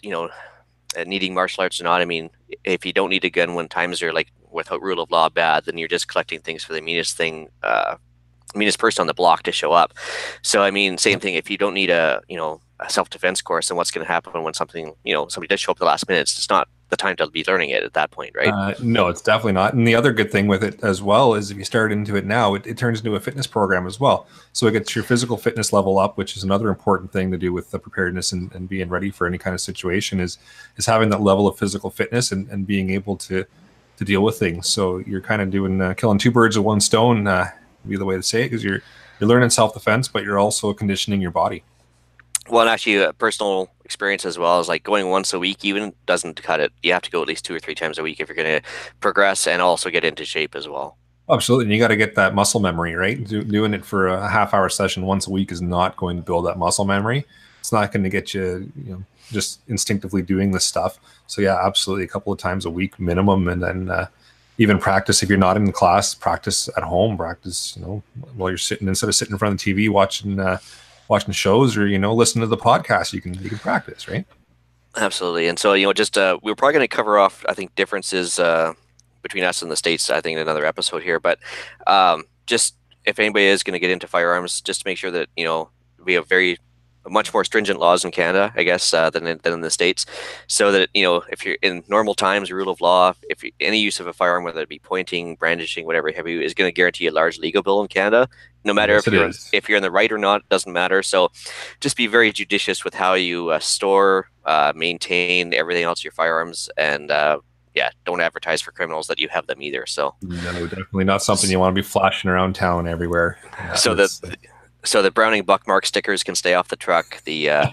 needing martial arts or not, I mean, if you don't need a gun when times are like without rule of law bad, then you're just collecting things for the meanest person on the block to show up. So, I mean, same thing. If you don't need a self-defense course, then what's going to happen when somebody does show up at the last minute? It's just not the time to be learning it at that point, right? No, it's definitely not. And the other good thing with it as well is if you start into it now, it turns into a fitness program as well. So it gets your physical fitness level up, which is another important thing to do with the preparedness and being ready for any kind of situation is having that level of physical fitness and being able to deal with things. So you're kind of doing killing two birds with one stone, be the way to say it, because you're learning self-defense, but you're also conditioning your body. Well, and actually, a personal experience as well is like going once a week even doesn't cut it. You have to go at least 2 or 3 times a week if you're going to progress and also get into shape as well. Absolutely. And you got to get that muscle memory, right? Doing it for a half-hour session once a week is not going to build that muscle memory. It's not going to get you, just instinctively doing this stuff. So yeah, absolutely. A couple of times a week minimum. And then even practice, if you're not in class, practice at home, practice, while you're sitting, instead of sitting in front of the TV watching shows or listen to the podcast, you can practice, right? Absolutely. And so just we're probably going to cover off, I think, differences between us and the States, I think, in another episode here, but just if anybody is going to get into firearms, just to make sure that we have much more stringent laws in Canada, I guess, than in the States, so that if you're in normal times, rule of law, if any use of a firearm, whether it be pointing, brandishing, whatever have you, is going to guarantee a large legal bill in Canada, no matter if you're in the right or not, doesn't matter. So just be very judicious with how you store, maintain everything else, your firearms, and don't advertise for criminals that you have them either. So no, definitely not something you want to be flashing around town everywhere. So the Browning Buckmark stickers can stay off the truck. The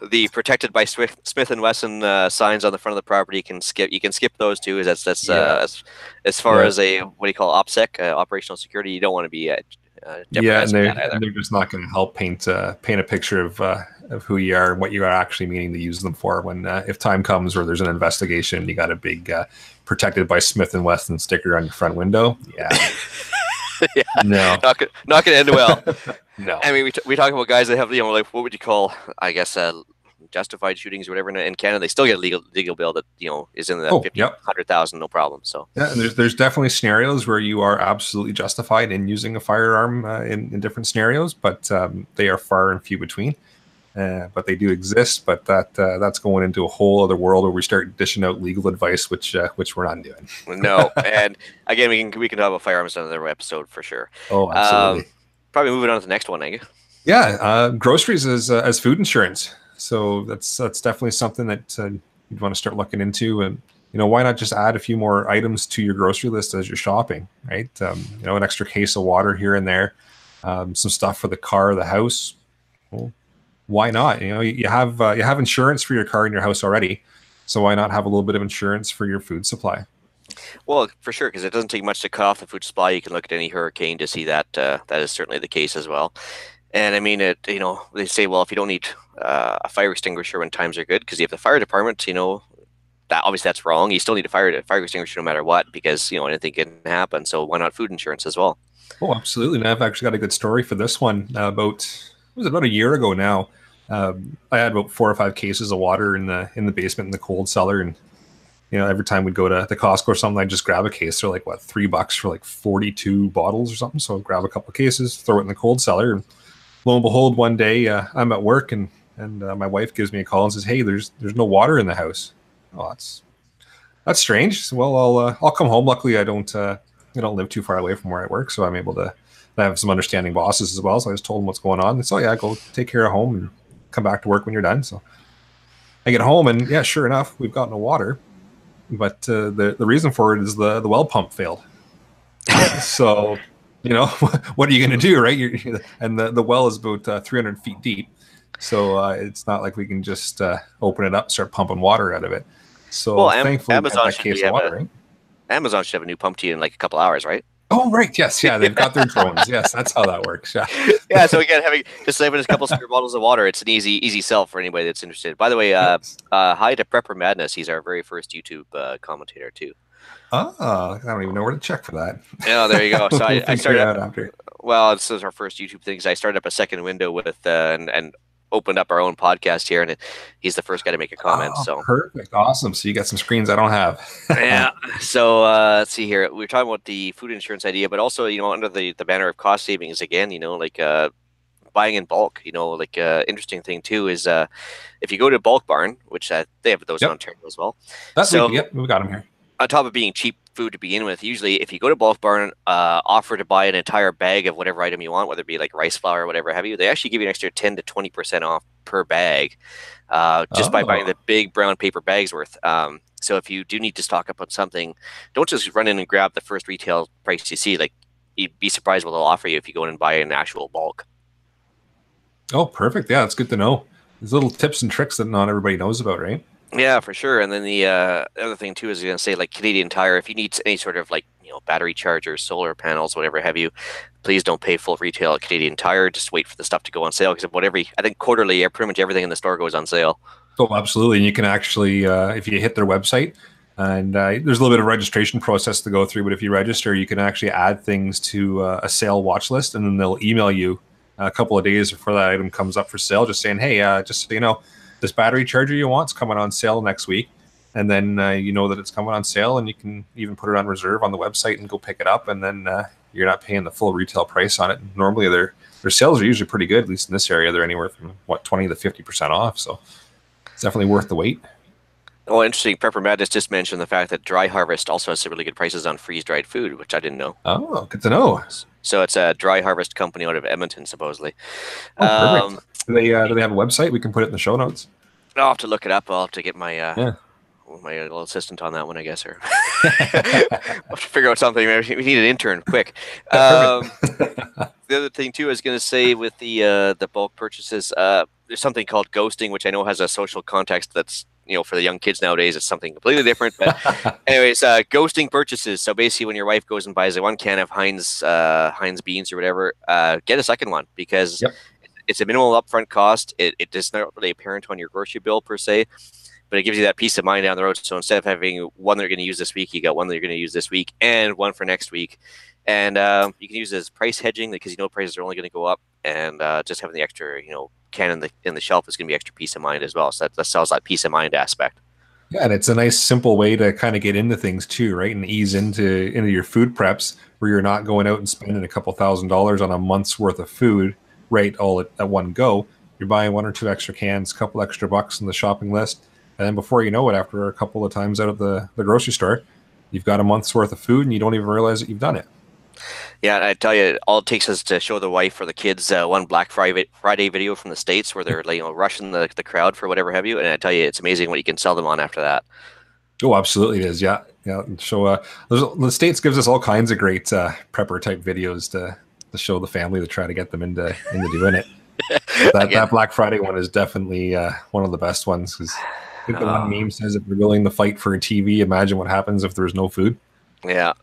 the protected by Smith and Wesson signs on the front of the property you can skip those too. As far as a what do you call OPSEC, operational security, you don't want to be and they're just not going to help paint a picture of who you are and what you are actually meaning to use them for. When if time comes where there's an investigation, you got a big protected by Smith and Wesson sticker on your front window. Yeah. Yeah, No. not gonna end well. No. I mean, we talk about guys that have, like, what would you call, I guess, justified shootings or whatever in Canada. They still get a legal bill that, is in the 100,000, no problem. So yeah, and there's definitely scenarios where you are absolutely justified in using a firearm in different scenarios, but they are far and few between. But they do exist. But that's going into a whole other world where we start dishing out legal advice, which we're not doing. No, and again, we can talk about firearms in another episode for sure. Oh, absolutely. Probably moving on to the next one, I guess. Yeah, groceries as food insurance. So that's definitely something that you'd want to start looking into, and why not just add a few more items to your grocery list as you're shopping, right? An extra case of water here and there, some stuff for the car, the house. Well, why not? You have insurance for your car and your house already, so why not have a little bit of insurance for your food supply? Well, for sure, because it doesn't take much to cut off the food supply. You can look at any hurricane to see that that is certainly the case as well. And I mean, they say, well, if you don't need a fire extinguisher when times are good, because you have the fire department, that obviously that's wrong. You still need a fire extinguisher no matter what, because anything can happen. So why not food insurance as well? Oh, absolutely. And I've actually got a good story for this one. About a year ago now. I had about 4 or 5 cases of water in the basement in the cold cellar, and every time we'd go to the Costco or something, I'd just grab a case. They're like, what, $3 for like 42 bottles or something. So I'd grab a couple of cases, throw it in the cold cellar, and lo and behold, one day I'm at work and my wife gives me a call and says, "Hey, there's no water in the house." Oh, that's strange. So, well, I'll come home. Luckily, I don't live too far away from where I work, so I'm able to have some understanding bosses as well. So I just told them what's going on. And so yeah, go take care of home and come back to work when you're done. So I get home and yeah, sure enough, we've got no water. But the reason for it is the well pump failed. So what are you going to do, right? And the well is about 300 feet deep, so it's not like we can just open it up and start pumping water out of it. So well, thankfully, Amazon Amazon should have a new pump to you in like a couple hours, right? Oh, right. Yes. Yeah. They've got their drones. Yes. That's how that works. Yeah. Yeah. So again, saving a couple spare bottles of water, it's an easy sell for anybody that's interested. By the way, hi to Prepper Madness. He's our very first YouTube commentator too. I don't even know where to check for that. Yeah, there you go. So I started after. Well, this is our first YouTube thing. I started up a second window with and opened up our own podcast here, and he's the first guy to make a comment. So perfect, awesome. So you got some screens I don't have. Yeah. So let's see here. We were talking about the food insurance idea, but also under the banner of cost savings again. Like buying in bulk. Interesting thing too is if you go to Bulk Barn, which they have those in Ontario as well. That's we got them here. On top of being cheap food to begin with, usually if you go to Bulk Barn, offer to buy an entire bag of whatever item you want, whether it be like rice flour or whatever have you, they actually give you an extra 10 to 20% off per bag just by buying the big brown paper bags worth. So if you do need to stock up on something, don't just run in and grab the first retail price you see. Like, you'd be surprised what they'll offer you if you go in and buy an actual bulk. Oh, perfect. Yeah, that's good to know. There's little tips and tricks that not everybody knows about, right? Yeah, for sure. And then the other thing too is going to say, like, Canadian Tire, if you need any sort of battery chargers, solar panels, whatever have you, please don't pay full retail at Canadian Tire. Just wait for the stuff to go on sale, because I think quarterly, pretty much everything in the store goes on sale. Oh, absolutely. And you can actually, if you hit their website, and there's a little bit of registration process to go through, but if you register, you can actually add things to a sale watch list, and then they'll email you a couple of days before that item comes up for sale, just saying, hey, just so you know, this battery charger you want is coming on sale next week. And then you know that it's coming on sale, and you can even put it on reserve on the website and go pick it up. And then you're not paying the full retail price on it. Normally their sales are usually pretty good, at least in this area. They're anywhere from 20 to 50% off. So it's definitely worth the wait. Oh, interesting. Prepper Madness just mentioned the fact that Dry Harvest also has some really good prices on freeze-dried food, which I didn't know. Oh, good to know. So it's a Dry Harvest company out of Edmonton, supposedly. Oh, perfect. Do they have a website? We can put it in the show notes. I'll have to look it up. I'll have to get my my little assistant on that one, I guess. Or we'll have to figure out something. Maybe we need an intern quick. The other thing too, I was going to say with the bulk purchases, there's something called ghosting, which I know has a social context that's, for the young kids nowadays, it's something completely different. But anyways, ghosting purchases. So basically, when your wife goes and buys one can of Heinz beans or whatever, get a second one, because it's a minimal upfront cost. It is not really apparent on your grocery bill per se, but it gives you that peace of mind down the road. So instead of having one that you're going to use this week, you got one that you're going to use this week and one for next week. And you can use it as price hedging because you know prices are only going to go up, and just having the extra, can in the shelf is going to be extra peace of mind as well. So that sells that peace of mind aspect. Yeah, and it's a nice simple way to kind of get into things too, right? And ease into your food preps where you're not going out and spending a couple $1,000s on a month's worth of food, right, all at one go. You're buying one or two extra cans, a couple extra bucks on the shopping list, and then before you know it, after a couple of times out of the grocery store, you've got a month's worth of food and you don't even realize that you've done it. Yeah, and I tell you, all it takes is to show the wife or the kids one Black Friday video from the States where they're rushing the crowd for whatever have you, and I tell you, it's amazing what you can sell them on after that. Oh, absolutely it is. Yeah. So the States gives us all kinds of great prepper type videos to show the family to try to get them into doing it. That Black Friday one is definitely one of the best ones because I think the one meme says if you're willing to fight for a TV, imagine what happens if there's no food. Yeah.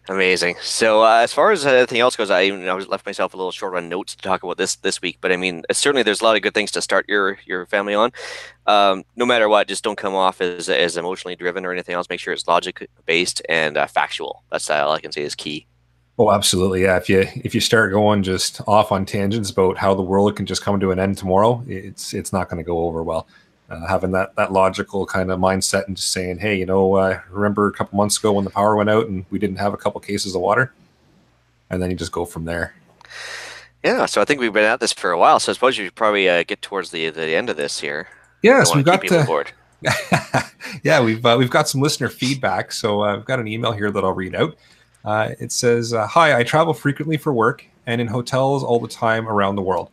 Amazing. So as far as anything else goes, I left myself a little short on notes to talk about this week. But I mean, certainly there's a lot of good things to start your family on. No matter what, just don't come off as emotionally driven or anything else. Make sure it's logic based and factual. That's all I can say is key. Oh, absolutely. Yeah. If you start going just off on tangents about how the world can just come to an end tomorrow, it's not going to go over well. Having that logical kind of mindset and just saying, hey, remember a couple months ago when the power went out and we didn't have a couple cases of water? And then you just go from there. Yeah, so I think we've been at this for a while. So I suppose you should probably get towards the end of this here. Yes, we've got yeah, we've got some listener feedback. So I've got an email here that I'll read out. It says, hi, I travel frequently for work and in hotels all the time around the world.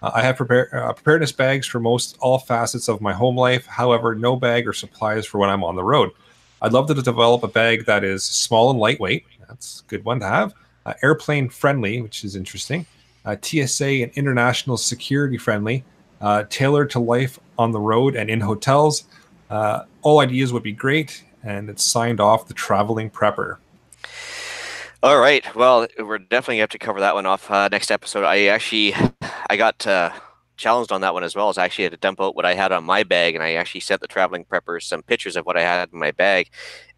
I have preparedness bags for most all facets of my home life. However, no bag or supplies for when I'm on the road. I'd love to develop a bag that is small and lightweight. That's a good one to have. Airplane friendly, which is interesting. TSA and international security friendly. Tailored to life on the road and in hotels. All ideas would be great. And it's signed off the traveling prepper. All right. Well, we're definitely going to have to cover that one off next episode. I got challenged on that one as well. I actually had to dump out what I had on my bag, and I actually sent the traveling preppers some pictures of what I had in my bag.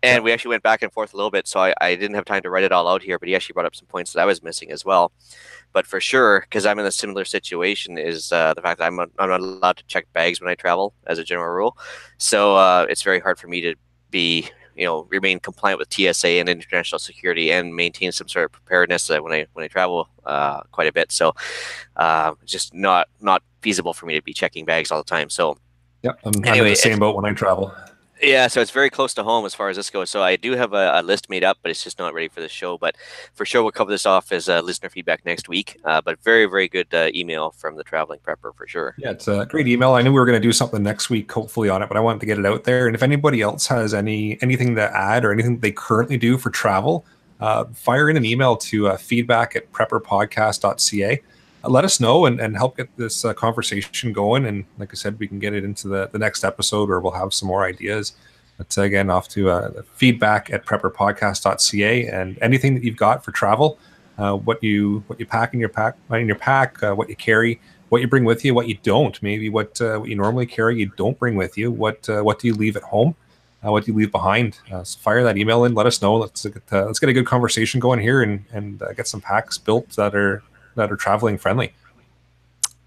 And we actually went back and forth a little bit, so I didn't have time to write it all out here, but he actually brought up some points that I was missing as well. But for sure, because I'm in a similar situation, is the fact that I'm not allowed to check bags when I travel as a general rule. So it's very hard for me to be remain compliant with TSA and international security and maintain some sort of preparedness when I travel quite a bit. So it's just not feasible for me to be checking bags all the time. So I'm in the same boat when I travel. Yeah, so it's very close to home as far as this goes. So I do have a list made up, but it's just not ready for the show. But for sure, we'll cover this off as listener feedback next week. But very, very good email from the traveling prepper for sure. Yeah, it's a great email. I knew we were going to do something next week, hopefully, on it, but I wanted to get it out there. And if anybody else has anything to add or anything they currently do for travel, fire in an email to feedback@prepperpodcast.ca. Let us know and help get this conversation going. And like I said, we can get it into the next episode where we'll have some more ideas. But again, off to feedback@prepperpodcast.ca, and anything that you've got for travel, what you pack in your pack, what you carry, what you bring with you, what you don't, maybe what you normally carry you don't bring with you, what do you leave at home, what do you leave behind. So fire that email in, let us know. Let's get a good conversation going here and get some packs built that are traveling friendly.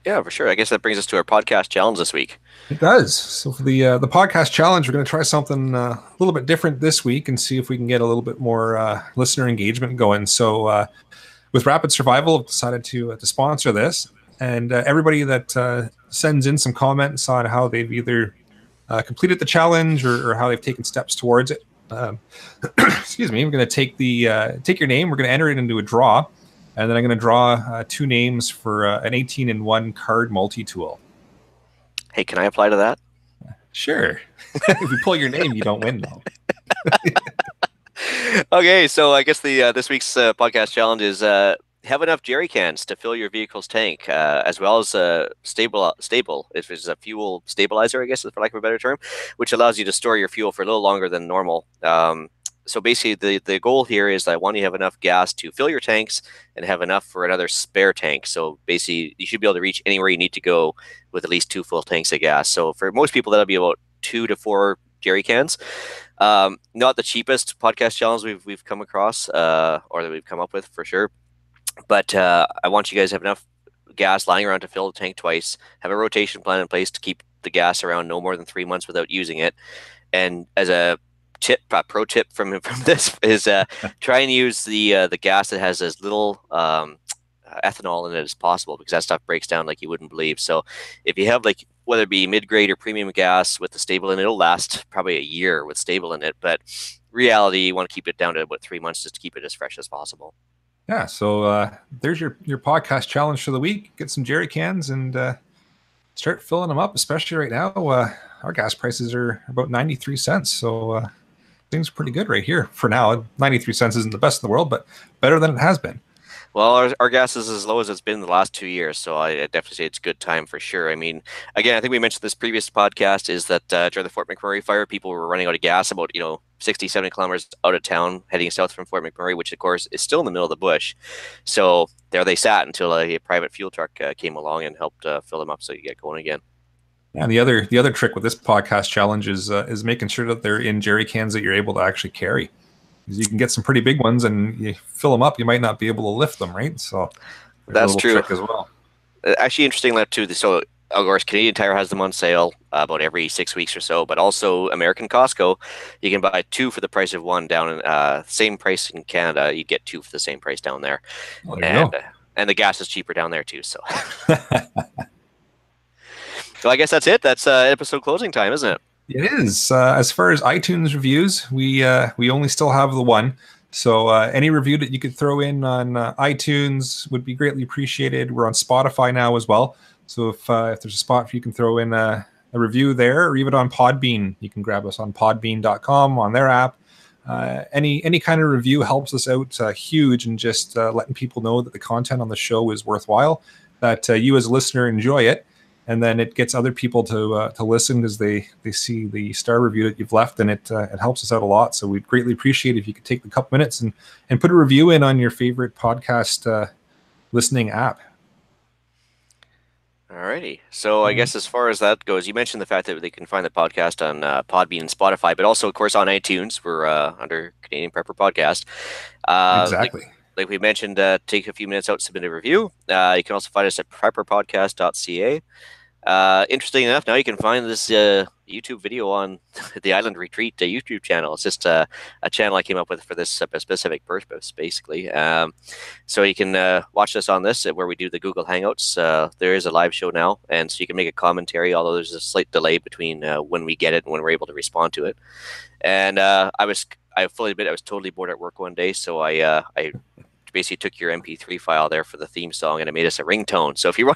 Yeah, for sure. I guess that brings us to our podcast challenge this week. It does. So for the podcast challenge, we're going to try something a little bit different this week and see if we can get a little bit more listener engagement going. So with Rapid Survival, I've decided to sponsor this. And everybody that sends in some comments on how they've either completed the challenge or how they've taken steps towards it. Excuse me. I'm going to take your name. We're going to enter it into a draw. And then I'm going to draw two names for an 18-in-1 card multi-tool. Hey, can I apply to that? Sure. If you pull your name, you don't win, though. Okay, so I guess this week's podcast challenge is have enough jerry cans to fill your vehicle's tank, as well as stable, if it's a fuel stabilizer, I guess, for lack of a better term, which allows you to store your fuel for a little longer than normal. So basically, the goal here is that I want you to have enough gas to fill your tanks and have enough for another spare tank. So basically, you should be able to reach anywhere you need to go with at least 2 full tanks of gas. So for most people, that'll be about 2 to 4 jerry cans. Not the cheapest podcast challenge we've come across or that we've come up with for sure. But I want you guys to have enough gas lying around to fill the tank twice, have a rotation plan in place to keep the gas around no more than 3 months without using it. And as a pro tip from this is try and use the gas that has as little ethanol in it as possible, because that stuff breaks down like you wouldn't believe. So if you have like, whether it be mid-grade or premium gas with the stable in it, it'll last probably a year with stable in it. But reality, you want to keep it down to about 3 months just to keep it as fresh as possible. Yeah, so there's your podcast challenge for the week. Get some jerry cans and start filling them up, especially right now. Our gas prices are about 93 cents, so things are pretty good right here for now. 93 cents isn't the best in the world, but better than it has been. Well, our gas is as low as it's been in the last 2 years, so I definitely say it's a good time for sure. I mean, again, I think we mentioned this previous podcast is that during the Fort McMurray fire, people were running out of gas about 60, 70 kilometers out of town, heading south from Fort McMurray, which of course is still in the middle of the bush. So there they sat until a private fuel truck came along and helped fill them up so you get going again. Yeah, and the other trick with this podcast challenge is making sure that they're in jerry cans that you're able to actually carry. Because you can get some pretty big ones, and you fill them up, you might not be able to lift them, right? So that's true trick as well. Actually, interesting that too. So, of course, Canadian Tire has them on sale about every 6 weeks or so, but also American Costco, you can buy 2 for the price of 1 down in same price in Canada. You get 2 for the same price down there, and the gas is cheaper down there too. So, so I guess that's it. That's episode closing time, isn't it? It is. As far as iTunes reviews, we only still have the one. So any review that you could throw in on iTunes would be greatly appreciated. We're on Spotify now as well. So if there's a spot for you can throw in a review there, or even on Podbean, you can grab us on podbean.com on their app. Any kind of review helps us out huge, and just letting people know that the content on the show is worthwhile, that you as a listener enjoy it. And then it gets other people to listen because they see the star review that you've left, and it helps us out a lot. So we'd greatly appreciate if you could take a couple minutes and put a review in on your favorite podcast listening app. Alrighty. So I guess as far as that goes, you mentioned the fact that they can find the podcast on Podbean and Spotify, but also, of course, on iTunes. We're under Canadian Prepper Podcast. Exactly. Like we mentioned, take a few minutes out, submit a review. You can also find us at prepperpodcast.ca. Interesting enough, now you can find this YouTube video on the Island Retreat YouTube channel. It's just a channel I came up with for this specific purpose, basically. So you can watch this on this, where we do the Google Hangouts. There is a live show now, and so you can make a commentary, although there's a slight delay between when we get it and when we're able to respond to it. And I fully admit I was totally bored at work one day, so I basically took your MP3 file there for the theme song, and it made us a ringtone. So if you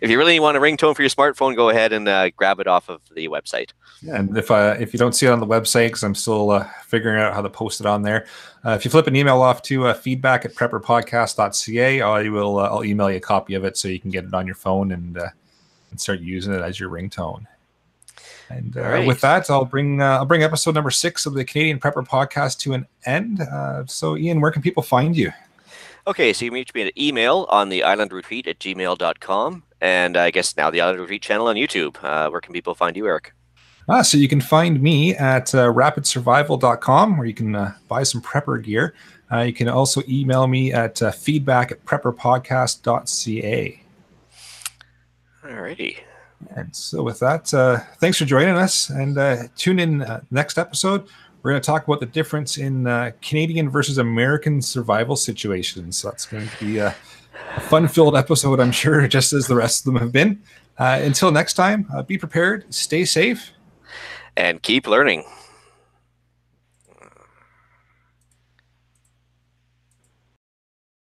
really want a ringtone for your smartphone, go ahead and grab it off of the website. Yeah, and if you don't see it on the website, because I'm still figuring out how to post it on there, if you flip an email off to feedback@prepperpodcast.ca, I'll email you a copy of it so you can get it on your phone and start using it as your ringtone. And right. With that, I'll bring episode number 6 of the Canadian Prepper Podcast to an end. So, Ian, where can people find you? Okay, so you can reach me at email on the islandretreat@gmail.com, and I guess now the Island Retreat channel on YouTube. Where can people find you, Eric? So you can find me at rapidsurvival.com, where you can buy some prepper gear. You can also email me at feedback@prepperpodcast.ca. Alrighty. And so with that, thanks for joining us, and tune in next episode. We're going to talk about the difference in Canadian versus American survival situations. So that's going to be a fun-filled episode, I'm sure, just as the rest of them have been. Until next time, be prepared, stay safe, and keep learning.